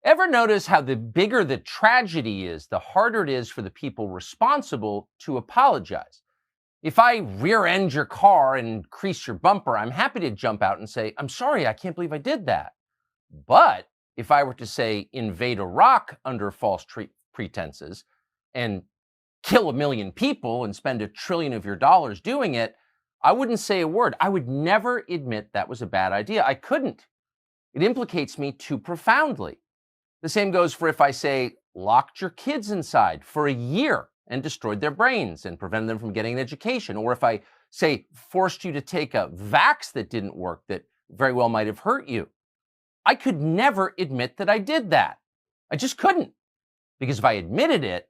Ever notice how the bigger the tragedy is, the harder it is for the people responsible to apologize? If I rear end your car and crease your bumper, I'm happy to jump out and say, I'm sorry, I can't believe I did that. But if I were to say invade Iraq under false pretenses and kill 1 million people and spend $1 trillion of your dollars doing it, I wouldn't say a word. I would never admit that was a bad idea. I couldn't. It implicates me too profoundly. The same goes for if I say locked your kids inside for a year and destroyed their brains and prevented them from getting an education. Or if I say forced you to take a vax that didn't work that very well might have hurt you. I could never admit that I did that. I just couldn't. Because if I admitted it,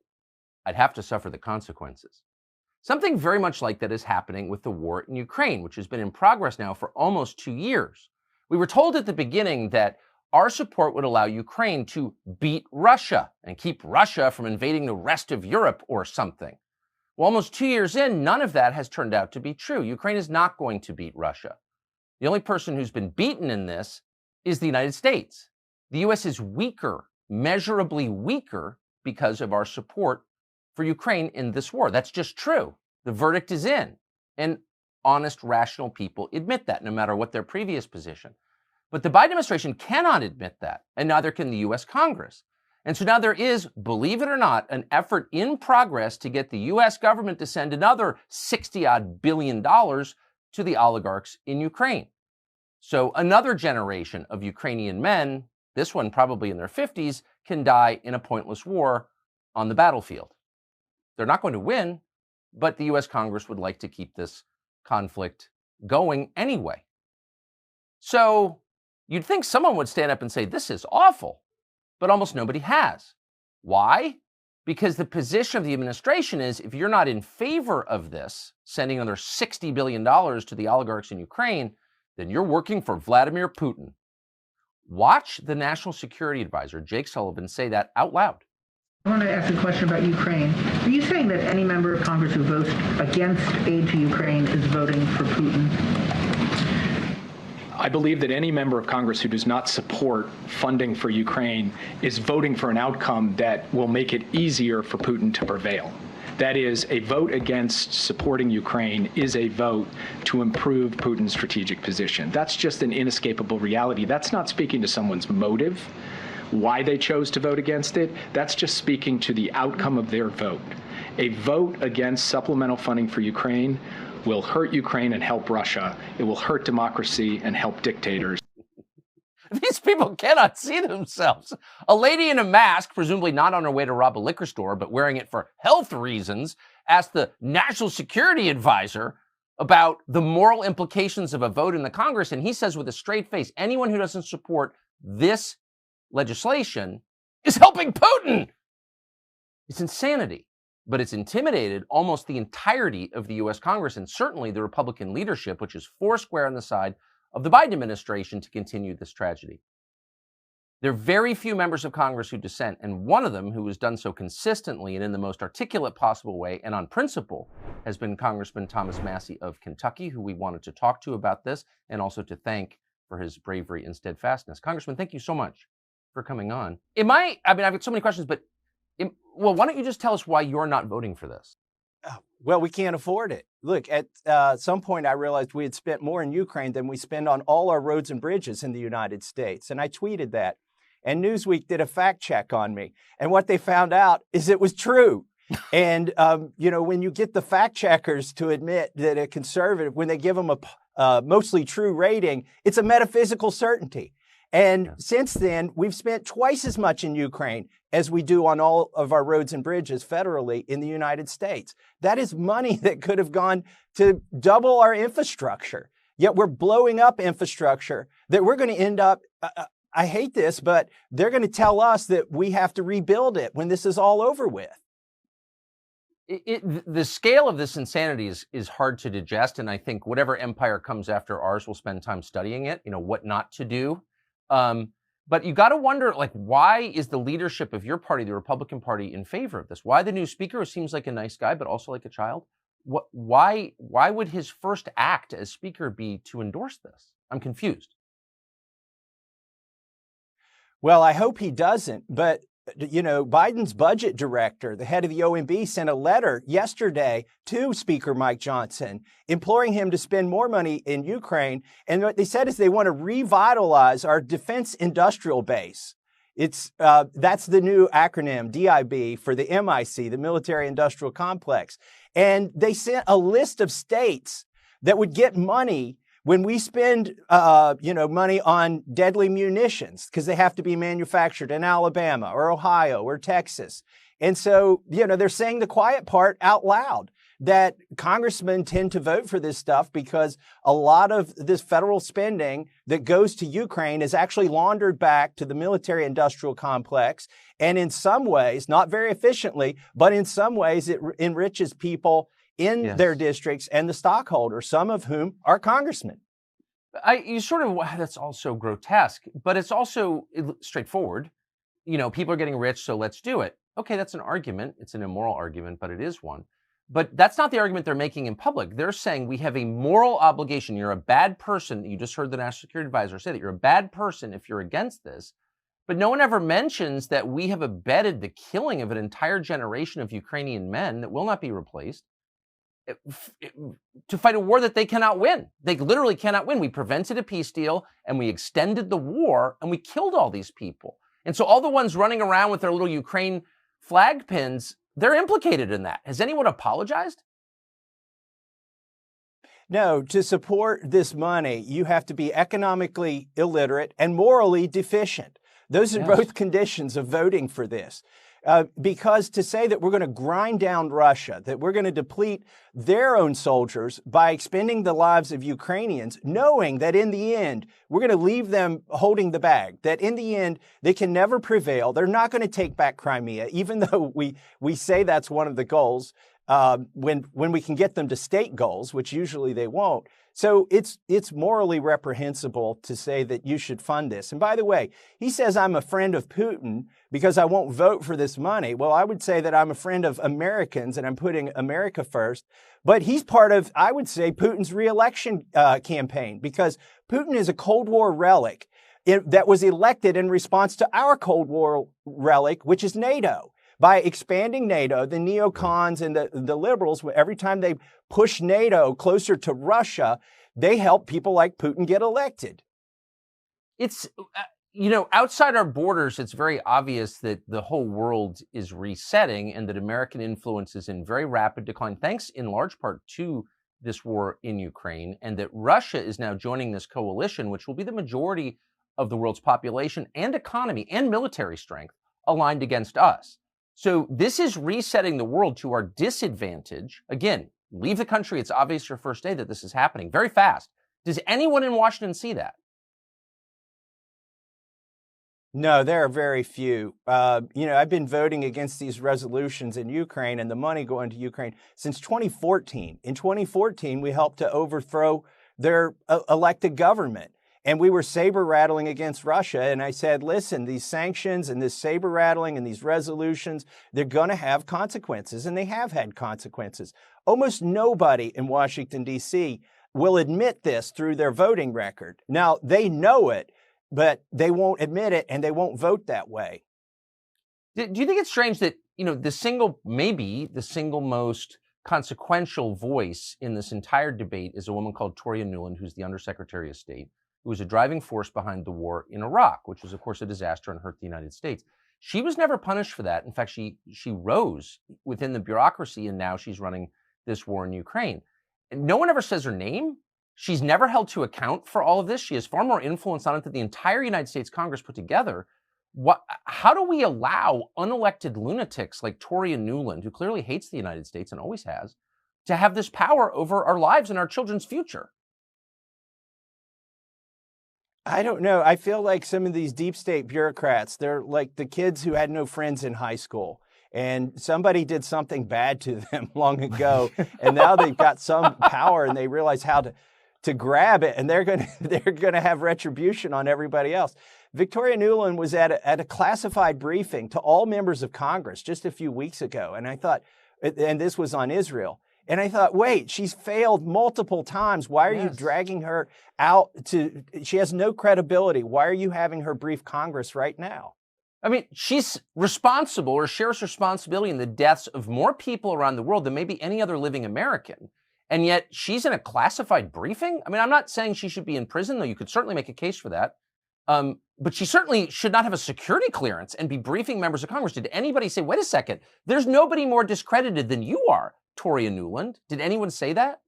I'd have to suffer the consequences. Something very much like that is happening with the war in Ukraine, which has been in progress now for almost 2 years. We were told at the beginning that our support would allow Ukraine to beat Russia and keep Russia from invading the rest of Europe or something. Well, almost 2 years in, none of that has turned out to be true. Ukraine is not going to beat Russia. The only person who's been beaten in this is the United States. The U.S. is weaker, measurably weaker, because of our support for Ukraine in this war. That's just true. The verdict is in. And honest, rational people admit that, no matter what their previous position. But the Biden administration cannot admit that, and neither can the U.S. Congress. And so now there is, believe it or not, an effort in progress to get the U.S. government to send another $60-odd billion to the oligarchs in Ukraine. So another generation of Ukrainian men, this one probably in their 50s, can die in a pointless war on the battlefield. They're not going to win, but the U.S. Congress would like to keep this conflict going anyway. So you'd think someone would stand up and say, this is awful, but almost nobody has. Why? Because the position of the administration is, if you're not in favor of this, sending another $60 billion to the oligarchs in Ukraine, then you're working for Vladimir Putin. Watch the National Security Advisor, Jake Sullivan, say that out loud. I want to ask a question about Ukraine. Are you saying that any member of Congress who votes against aid to Ukraine is voting for Putin? I believe that any member of Congress who does not support funding for Ukraine is voting for an outcome that will make it easier for Putin to prevail. That is, a vote against supporting Ukraine is a vote to improve Putin's strategic position. That's just an inescapable reality. That's not speaking to someone's motive, why they chose to vote against it. That's just speaking to the outcome of their vote. A vote against supplemental funding for Ukraine will hurt Ukraine and help Russia. It will hurt democracy and help dictators. These people cannot see themselves. A lady in a mask, presumably not on her way to rob a liquor store, but wearing it for health reasons, asked the National Security Advisor about the moral implications of a vote in the Congress. And he says with a straight face, anyone who doesn't support this legislation is helping Putin. It's insanity. But it's intimidated almost the entirety of the U.S. Congress and certainly the Republican leadership, which is foursquare on the side of the Biden administration to continue this tragedy. There are very few members of Congress who dissent, and one of them who has done so consistently and in the most articulate possible way and on principle has been Congressman Thomas Massie of Kentucky, who we wanted to talk to about this and also to thank for his bravery and steadfastness. Congressman, thank you so much for coming on. I've got so many questions, but well, why don't you just tell us why you're not voting for this? Well, we can't afford it. Look, at some point, I realized we had spent more in Ukraine than we spend on all our roads and bridges in the United States. And I tweeted that. And Newsweek did a fact check on me. And what they found out is it was true. And, when you get the fact checkers to admit that a conservative, when they give them a mostly true rating, it's a metaphysical certainty. And since then, we've spent twice as much in Ukraine as we do on all of our roads and bridges federally in the United States. That is money that could have gone to double our infrastructure. Yet we're blowing up infrastructure that we're going to end up, I hate this, but they're going to tell us that we have to rebuild it when this is all over with. The scale of this insanity is hard to digest. And I think whatever empire comes after ours will spend time studying it, what not to do. But you got to wonder, why is the leadership of your party, the Republican Party, in favor of this? Why the new speaker, who seems like a nice guy, but also like a child? Why would his first act as speaker be to endorse this? I'm confused. Well, I hope he doesn't. But, Biden's budget director, the head of the OMB, sent a letter yesterday to Speaker Mike Johnson, imploring him to spend more money in Ukraine. And what they said is they want to revitalize our defense industrial base. That's the new acronym, DIB, for the MIC, the Military Industrial Complex. And they sent a list of states that would get money when we spend, money on deadly munitions, because they have to be manufactured in Alabama or Ohio or Texas. And so, they're saying the quiet part out loud, that congressmen tend to vote for this stuff because a lot of this federal spending that goes to Ukraine is actually laundered back to the military industrial complex. And in some ways, not very efficiently, but in some ways, it enriches people in their districts and the stockholders, some of whom are congressmen. That's also grotesque, but it's also straightforward. People are getting rich, so let's do it. Okay, that's an argument. It's an immoral argument, but it is one. But that's not the argument they're making in public. They're saying we have a moral obligation. You're a bad person. You just heard the National Security Advisor say that you're a bad person if you're against this. But no one ever mentions that we have abetted the killing of an entire generation of Ukrainian men that will not be replaced to fight a war that they cannot win. They literally cannot win. We prevented a peace deal and we extended the war and we killed all these people. And so all the ones running around with their little Ukraine flag pins, they're implicated in that. Has anyone apologized? No, to support this money, you have to be economically illiterate and morally deficient. Those are both conditions of voting for this. Because to say that we're going to grind down Russia, that we're going to deplete their own soldiers by expending the lives of Ukrainians, knowing that in the end, we're going to leave them holding the bag, that in the end, they can never prevail. They're not going to take back Crimea, even though we say that's one of the goals, when we can get them to state goals, which usually they won't. So it's morally reprehensible to say that you should fund this. And by the way, he says I'm a friend of Putin because I won't vote for this money. Well, I would say that I'm a friend of Americans and I'm putting America first. But he's part of, I would say, Putin's reelection campaign, because Putin is a Cold War relic that was elected in response to our Cold War relic, which is NATO. By expanding NATO, the neocons and the liberals, every time they push NATO closer to Russia, they help people like Putin get elected. It's, outside our borders, it's very obvious that the whole world is resetting and that American influence is in very rapid decline, thanks in large part to this war in Ukraine, and that Russia is now joining this coalition, which will be the majority of the world's population and economy and military strength aligned against us. So this is resetting the world to our disadvantage. Again, leave the country. It's obvious your first day that this is happening very fast. Does anyone in Washington see that? No, there are very few. I've been voting against these resolutions in Ukraine and the money going to Ukraine since 2014. In 2014, we helped to overthrow their elected government. And we were saber rattling against Russia. And I said, listen, these sanctions and this saber rattling and these resolutions, they're going to have consequences. And they have had consequences. Almost nobody in Washington, D.C. will admit this through their voting record. Now, they know it, but they won't admit it and they won't vote that way. Do you think it's strange that, the single most consequential voice in this entire debate is a woman called Toria Nuland, who's the Undersecretary of State, who was a driving force behind the war in Iraq, which was, of course, a disaster and hurt the United States. She was never punished for that. In fact, she rose within the bureaucracy, and now she's running this war in Ukraine. And no one ever says her name. She's never held to account for all of this. She has far more influence on it than the entire United States Congress put together. How do we allow unelected lunatics like Toria Nuland, who clearly hates the United States and always has, to have this power over our lives and our children's future? I don't know. I feel like some of these deep state bureaucrats, they're like the kids who had no friends in high school. And somebody did something bad to them long ago. And now they've got some power and they realize how to grab it. And they're going to have retribution on everybody else. Victoria Nuland was at a classified briefing to all members of Congress just a few weeks ago. And I thought, and this was on Israel. And I thought, wait, she's failed multiple times. Why are you Yes. dragging her out she has no credibility. Why are you having her brief Congress right now? I mean, she's responsible or shares responsibility in the deaths of more people around the world than maybe any other living American. And yet she's in a classified briefing. I mean, I'm not saying she should be in prison, though you could certainly make a case for that. But she certainly should not have a security clearance and be briefing members of Congress. Did anybody say, wait a second, there's nobody more discredited than you are, Toria Nuland? Did anyone say that?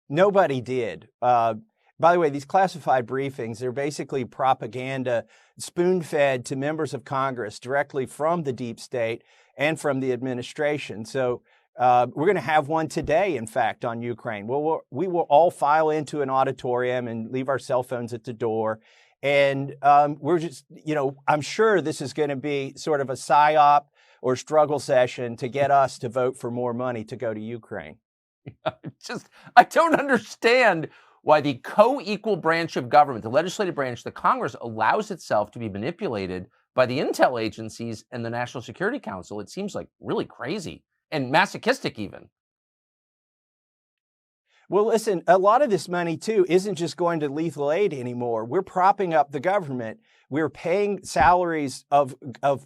Nobody did. By the way, these classified briefings, they're basically propaganda spoon-fed to members of Congress directly from the deep state and from the administration. So we're going to have one today, in fact, on Ukraine. We will all file into an auditorium and leave our cell phones at the door. And we're just, I'm sure this is going to be sort of a psyop or struggle session to get us to vote for more money to go to Ukraine. I don't understand why the co-equal branch of government, the legislative branch, the Congress, allows itself to be manipulated by the intel agencies and the National Security Council. It seems like really crazy and masochistic even. Well, listen, a lot of this money, too, isn't just going to lethal aid anymore. We're propping up the government. We're paying salaries of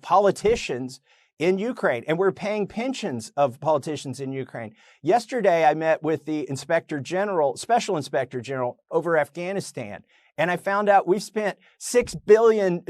politicians in Ukraine, and we're paying pensions of politicians in Ukraine. Yesterday, I met with the Special Inspector General over Afghanistan, and I found out we've spent $6 billion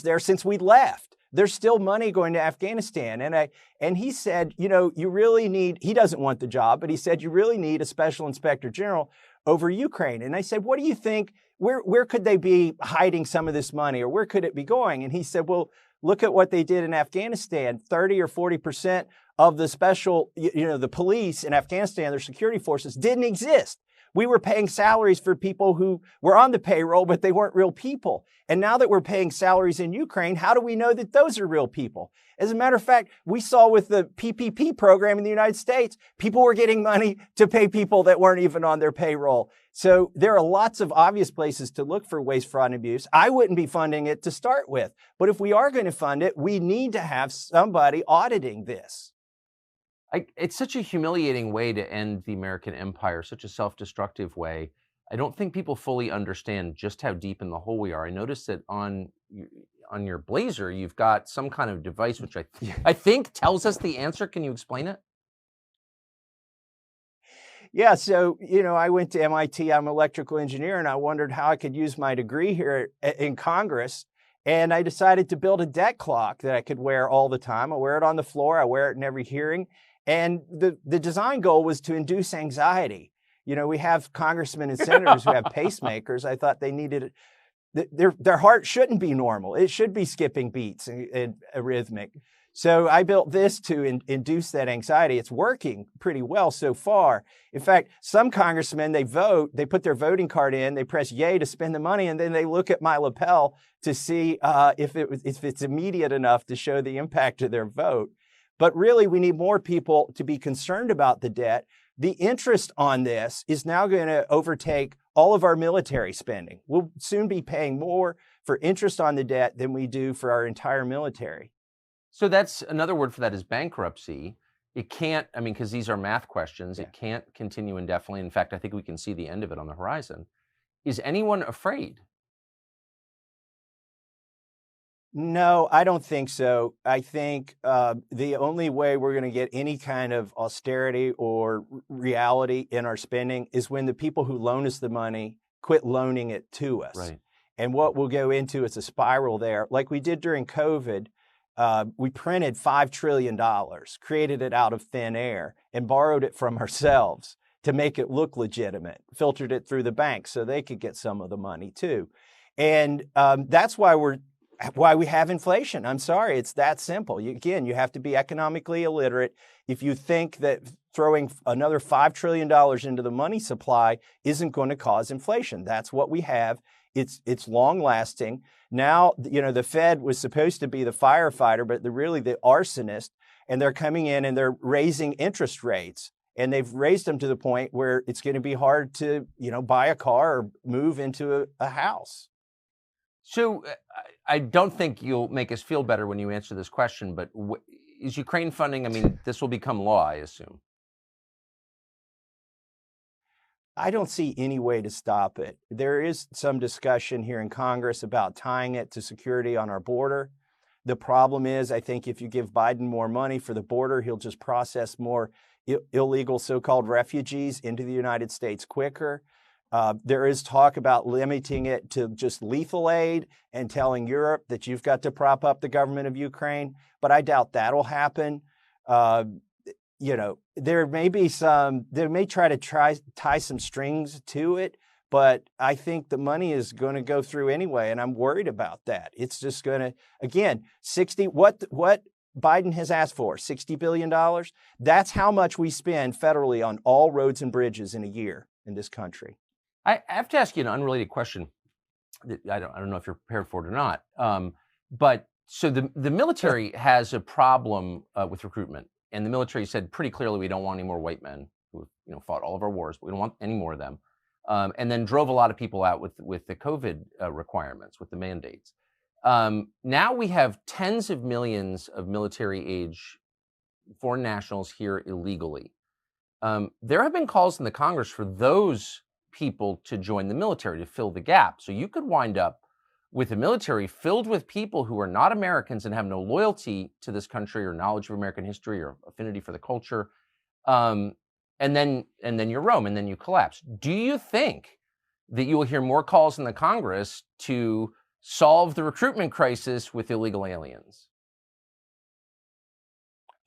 there since we left. There's still money going to Afghanistan. And he said, you really need, he doesn't want the job, but he said, you really need a Special Inspector General over Ukraine. And I said, what do you think, where could they be hiding some of this money, or where could it be going? And he said, well, look at what they did in Afghanistan. 30 or 40% of the the police in Afghanistan, their security forces, didn't exist. We were paying salaries for people who were on the payroll, but they weren't real people. And now that we're paying salaries in Ukraine, how do we know that those are real people? As a matter of fact, we saw with the PPP program in the United States, people were getting money to pay people that weren't even on their payroll. So there are lots of obvious places to look for waste, fraud, and abuse. I wouldn't be funding it to start with. But if we are going to fund it, we need to have somebody auditing this. It's such a humiliating way to end the American empire, such a self-destructive way. I don't think people fully understand just how deep in the hole we are. I noticed that on your blazer, you've got some kind of device, which I think tells us the answer. Can you explain it? Yeah, so, I went to MIT, I'm an electrical engineer, and I wondered how I could use my degree here in Congress. And I decided to build a debt clock that I could wear all the time. I wear it on the floor, I wear it in every hearing. And the design goal was to induce anxiety. We have congressmen and senators who have pacemakers. I thought they needed their heart shouldn't be normal. It should be skipping beats and arrhythmic. So I built this to induce that anxiety. It's working pretty well so far. In fact, some congressmen, they put their voting card in, they press yay to spend the money, and then they look at my lapel to see if it's immediate enough to show the impact of their vote. But really, we need more people to be concerned about the debt. The interest on this is now going to overtake all of our military spending. We'll soon be paying more for interest on the debt than we do for our entire military. So that's another word for that is bankruptcy. It can't, because these are math questions. Yeah. It can't continue indefinitely. In fact, I think we can see the end of it on the horizon. Is anyone afraid? No, I don't think so. I think the only way we're going to get any kind of austerity or reality in our spending is when the people who loan us the money quit loaning it to us. Right. And what we'll go into is a spiral there. Like we did during COVID, we printed $5 trillion, created it out of thin air, and borrowed it from ourselves to make it look legitimate, filtered it through the banks so they could get some of the money too. And that's why we have inflation. I'm sorry, it's that simple. Again, you have to be economically illiterate. If you think that throwing another $5 trillion into the money supply isn't going to cause inflation, that's what we have. It's long lasting. Now, the Fed was supposed to be the firefighter, but they're really the arsonist, and they're coming in and they're raising interest rates. And they've raised them to the point where it's going to be hard to, buy a car or move into a house. So I don't think you'll make us feel better when you answer this question, but is Ukraine funding? I mean, this will become law, I assume. I don't see any way to stop it. There is some discussion here in Congress about tying it to security on our border. The problem is, I think if you give Biden more money for the border, he'll just process more illegal so-called refugees into the United States quicker. There is talk about limiting it to just lethal aid and telling Europe that you've got to prop up the government of Ukraine, but I doubt that'll happen. There may try to tie some strings to it, but I think the money is going to go through anyway, and I'm worried about that. It's just going to, again, what Biden has asked for, $60 billion. That's how much we spend federally on all roads and bridges in a year in this country. I have to ask you an unrelated question that I don't know if you're prepared for it or not. But so the military has a problem with recruitment, and the military said pretty clearly we don't want any more white men who fought all of our wars, but we don't want any more of them, and then drove a lot of people out with the COVID requirements, with the mandates. Now we have tens of millions of military-age foreign nationals here illegally. There have been calls in the Congress for those people to join the military to fill the gap. So you could wind up with a military filled with people who are not Americans and have no loyalty to this country or knowledge of American history or affinity for the culture. And then you're Rome, and then you collapse. Do you think that you will hear more calls in the Congress to solve the recruitment crisis with illegal aliens?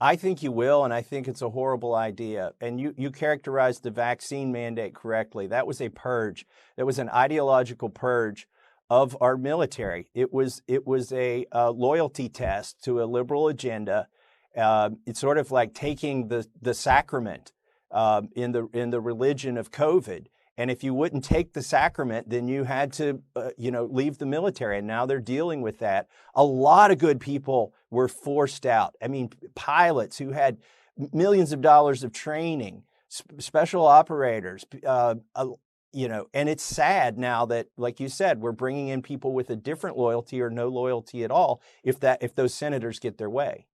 I think you will, and I think it's a horrible idea. And you characterized the vaccine mandate correctly. That was a purge. That was an ideological purge of our military. It was a loyalty test to a liberal agenda. It's sort of like taking the sacrament in the religion of COVID. And if you wouldn't take the sacrament, then you had to, leave the military. And now they're dealing with that. A lot of good people were forced out. I mean, pilots who had millions of dollars of training, special operators, and it's sad now that, like you said, we're bringing in people with a different loyalty or no loyalty at all if those senators get their way.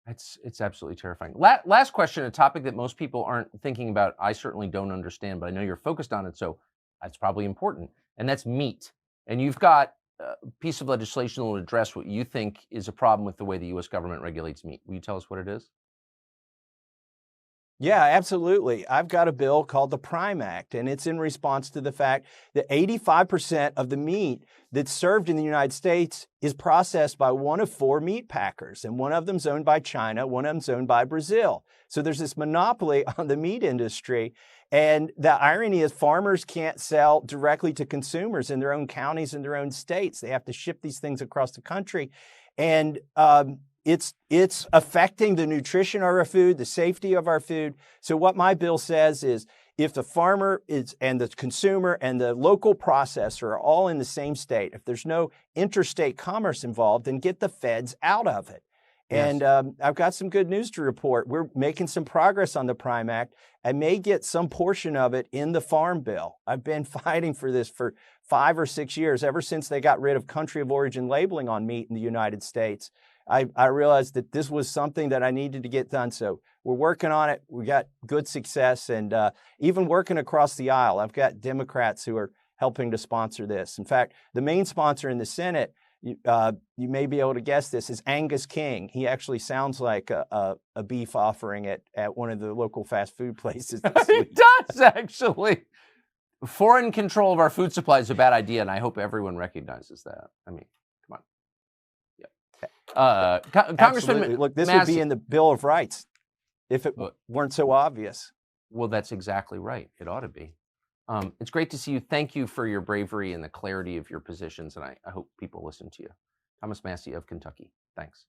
It's absolutely terrifying. Last question, a topic that most people aren't thinking about. I certainly don't understand, but I know you're focused on it, so that's probably important. And that's meat. And you've got a piece of legislation that will address what you think is a problem with the way the U.S. government regulates meat. Will you tell us what it is? Yeah, absolutely. I've got a bill called the Prime Act, and it's in response to the fact that 85% of the meat that's served in the United States is processed by one of four meat packers, and one of them's owned by China, one of them's owned by Brazil. So there's this monopoly on the meat industry, and the irony is farmers can't sell directly to consumers in their own counties and their own states. They have to ship these things across the country, and it's affecting the nutrition of our food, the safety of our food. So what my bill says is if the farmer and the consumer and the local processor are all in the same state, if there's no interstate commerce involved, then get the feds out of it. Yes. And I've got some good news to report. We're making some progress on the Prime Act. I may get some portion of it in the Farm Bill. I've been fighting for this for 5 or 6 years, ever since they got rid of country of origin labeling on meat in the United States. I realized that this was something that I needed to get done. So we're working on it. We got good success, and even working across the aisle. I've got Democrats who are helping to sponsor this. In fact, the main sponsor in the Senate, you may be able to guess this, is Angus King. He actually sounds like a beef offering at one of the local fast food places this week. It does, actually. Foreign control of our food supply is a bad idea, and I hope everyone recognizes that. I mean, come on. Congressman, absolutely. Look, this would be in the Bill of Rights if it weren't so obvious. Well, that's exactly right. It ought to be. It's great to see you. Thank you for your bravery and the clarity of your positions, and I hope people listen to you. Thomas Massie of Kentucky. Thanks.